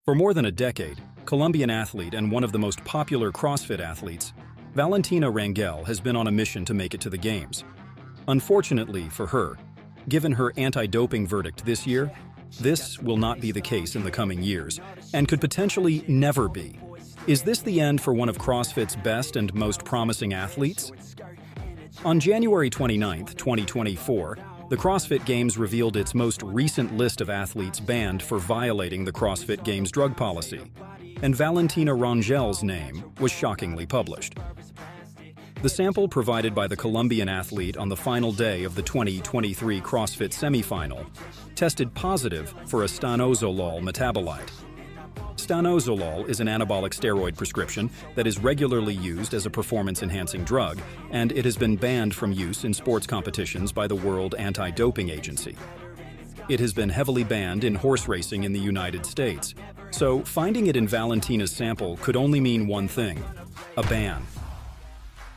For more than a decade, Colombian athlete and one of the most popular CrossFit athletes, Valentina Rangel has been on a mission to make it to the Games. Unfortunately for her, given her anti-doping verdict this year, this will not be the case in the coming years, and could potentially never be. Is this the end for one of CrossFit's best and most promising athletes? On January 29, 2024, the CrossFit Games revealed its most recent list of athletes banned for violating the CrossFit Games drug policy, and Valentina Rangel's name was shockingly published. The sample provided by the Colombian athlete on the final day of the 2023 CrossFit semifinal tested positive for a stanozolol metabolite. Stanozolol is an anabolic steroid prescription that is regularly used as a performance-enhancing drug, and it has been banned from use in sports competitions by the World Anti-Doping Agency. It has been heavily banned in horse racing in the United States, so finding it in Valentina's sample could only mean one thing: a ban.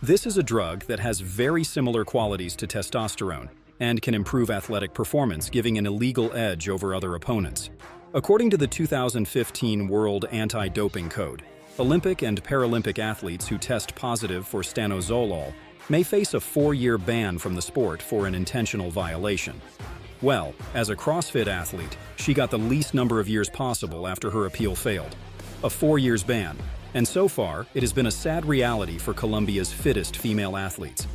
This is a drug that has very similar qualities to testosterone and can improve athletic performance, giving an illegal edge over other opponents. According to the 2015 World Anti-Doping Code, Olympic and Paralympic athletes who test positive for stanozolol may face a 4-year ban from the sport for an intentional violation. Well, as a CrossFit athlete, she got the least number of years possible after her appeal failed. A 4 years ban. And so far, it has been a sad reality for Colombia's fittest female athletes.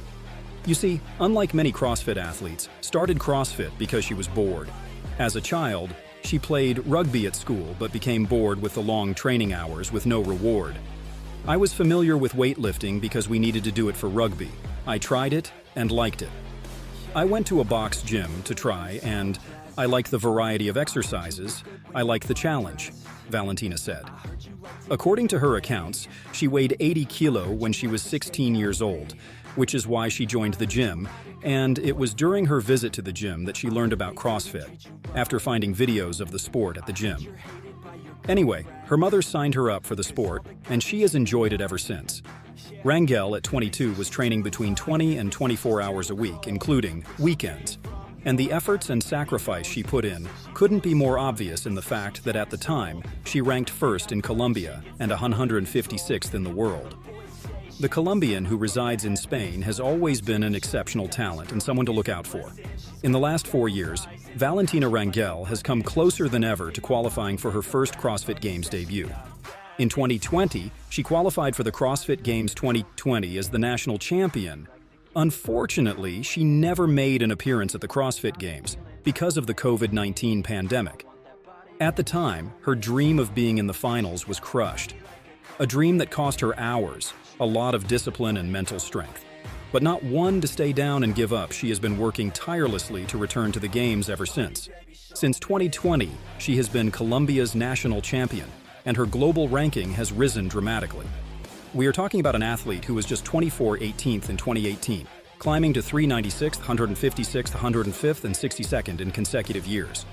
You see, unlike many CrossFit athletes, started CrossFit because she was bored. As a child, she played rugby at school but became bored with the long training hours with no reward. I was familiar with weightlifting because we needed to do it for rugby. I tried it and liked it. I went to a box gym to try, and I like the variety of exercises. I like the challenge, Valentina said. According to her accounts, she weighed 80 kilo when she was 16 years old, which is why she joined the gym, and it was during her visit to the gym that she learned about CrossFit, after finding videos of the sport at the gym. Anyway, her mother signed her up for the sport, and she has enjoyed it ever since. Rangel, at 22, was training between 20 and 24 hours a week, including weekends. And the efforts and sacrifice she put in couldn't be more obvious in the fact that at the time, she ranked first in Colombia and 156th in the world. The Colombian, who resides in Spain, has always been an exceptional talent and someone to look out for. In the last 4 years, Valentina Rangel has come closer than ever to qualifying for her first CrossFit Games debut. In 2020, she qualified for the CrossFit Games 2020 as the national champion. Unfortunately, she never made an appearance at the CrossFit Games because of the COVID-19 pandemic. At the time, her dream of being in the finals was crushed. A dream that cost her hours, a lot of discipline and mental strength. But not one to stay down and give up, she has been working tirelessly to return to the Games ever since. Since 2020, she has been Colombia's national champion, and her global ranking has risen dramatically. We are talking about an athlete who was just 18th in 2018, climbing to 396th, 156th, 105th, and 62nd in consecutive years.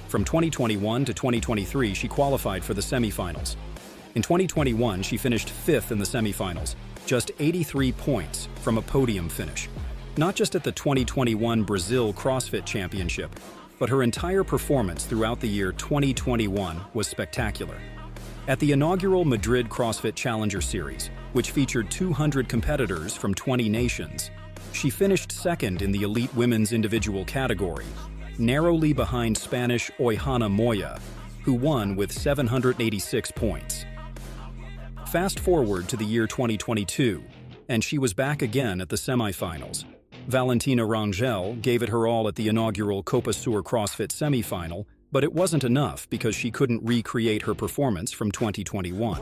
From 2021 to 2023, she qualified for the semifinals. In 2021, she finished 5th in the semifinals, just 83 points from a podium finish. Not just at the 2021 Brazil CrossFit Championship, but her entire performance throughout the year 2021 was spectacular. At the inaugural Madrid CrossFit Challenger Series, which featured 200 competitors from 20 nations, she finished second in the elite women's individual category, narrowly behind Spanish Oihana Moya, who won with 786 points. Fast forward to the year 2022, and she was back again at the semifinals. Valentina Rangel gave it her all at the inaugural Copa Sur CrossFit semifinal, but it wasn't enough because she couldn't recreate her performance from 2021.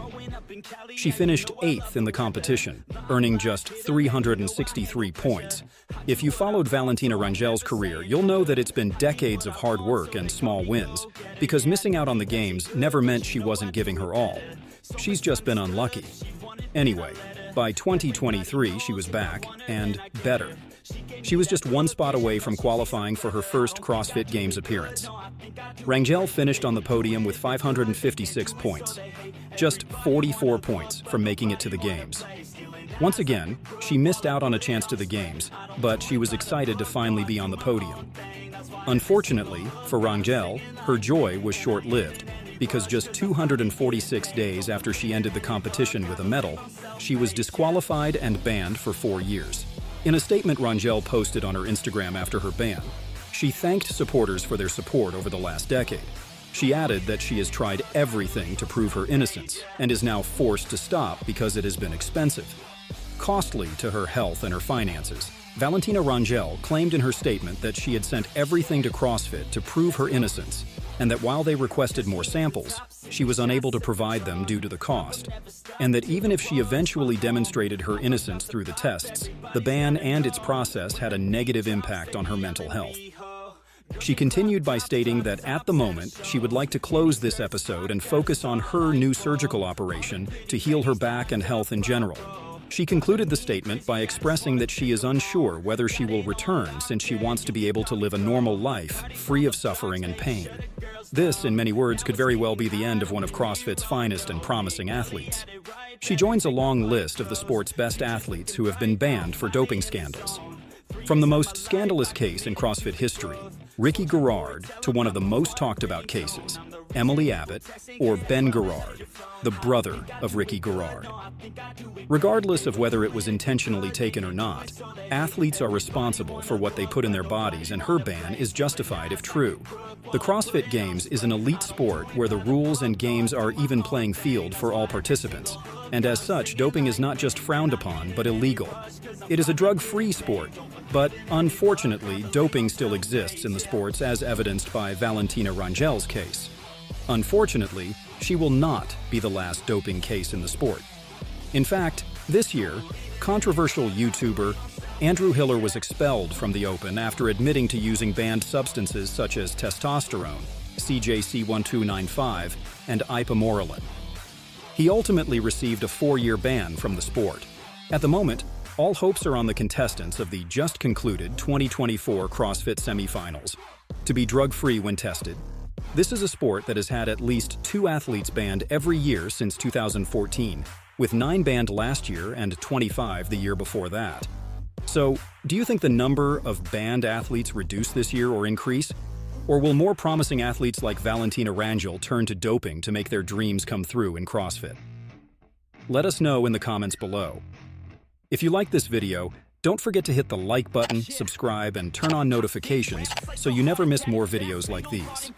She finished 8th in the competition, earning just 363 points. If you followed Valentina Rangel's career, you'll know that it's been decades of hard work and small wins, because missing out on the Games never meant she wasn't giving her all. She's just been unlucky. Anyway, by 2023, she was back, and better. She was just one spot away from qualifying for her first CrossFit Games appearance. Rangel finished on the podium with 556 points, just 44 points from making it to the Games. Once again, she missed out on a chance to the Games, but she was excited to finally be on the podium. Unfortunately, for Rangel, her joy was short-lived. because just 246 days after she ended the competition with a medal, she was disqualified and banned for 4 years. In a statement Rangel posted on her Instagram after her ban, she thanked supporters for their support over the last decade. She added that she has tried everything to prove her innocence and is now forced to stop because it has been expensive. Costly to her health and her finances, Valentina Rangel claimed in her statement that she had sent everything to CrossFit to prove her innocence, and that while they requested more samples, she was unable to provide them due to the cost, and that even if she eventually demonstrated her innocence through the tests, the ban and its process had a negative impact on her mental health. She continued by stating that at the moment, she would like to close this episode and focus on her new surgical operation to heal her back and health in general. She concluded the statement by expressing that she is unsure whether she will return since she wants to be able to live a normal life, free of suffering and pain. This, in many words, could very well be the end of one of CrossFit's finest and promising athletes. She joins a long list of the sport's best athletes who have been banned for doping scandals. From the most scandalous case in CrossFit history, Ricky Garard, to one of the most talked about cases, Emily Abbott, or Ben Garard, the brother of Ricky Garard. Regardless of whether it was intentionally taken or not, athletes are responsible for what they put in their bodies, and her ban is justified if true. The CrossFit Games is an elite sport where the rules and games are even playing field for all participants, and as such, doping is not just frowned upon, but illegal. It is a drug-free sport, but unfortunately, doping still exists in the sports as evidenced by Valentina Rangel's case. Unfortunately, she will not be the last doping case in the sport. In fact, this year, controversial YouTuber Andrew Hiller was expelled from the Open after admitting to using banned substances such as testosterone, CJC1295, and ipamorelin. He ultimately received a 4-year ban from the sport. At the moment, all hopes are on the contestants of the just concluded 2024 CrossFit semifinals to be drug-free when tested. This is a sport that has had at least 2 athletes banned every year since 2014, with 9 banned last year and 25 the year before that. So, do you think the number of banned athletes reduce this year or increase? Or will more promising athletes like Valentina Rangel turn to doping to make their dreams come through in CrossFit? Let us know in the comments below. If you like this video, don't forget to hit the like button, subscribe, and turn on notifications so you never miss more videos like these.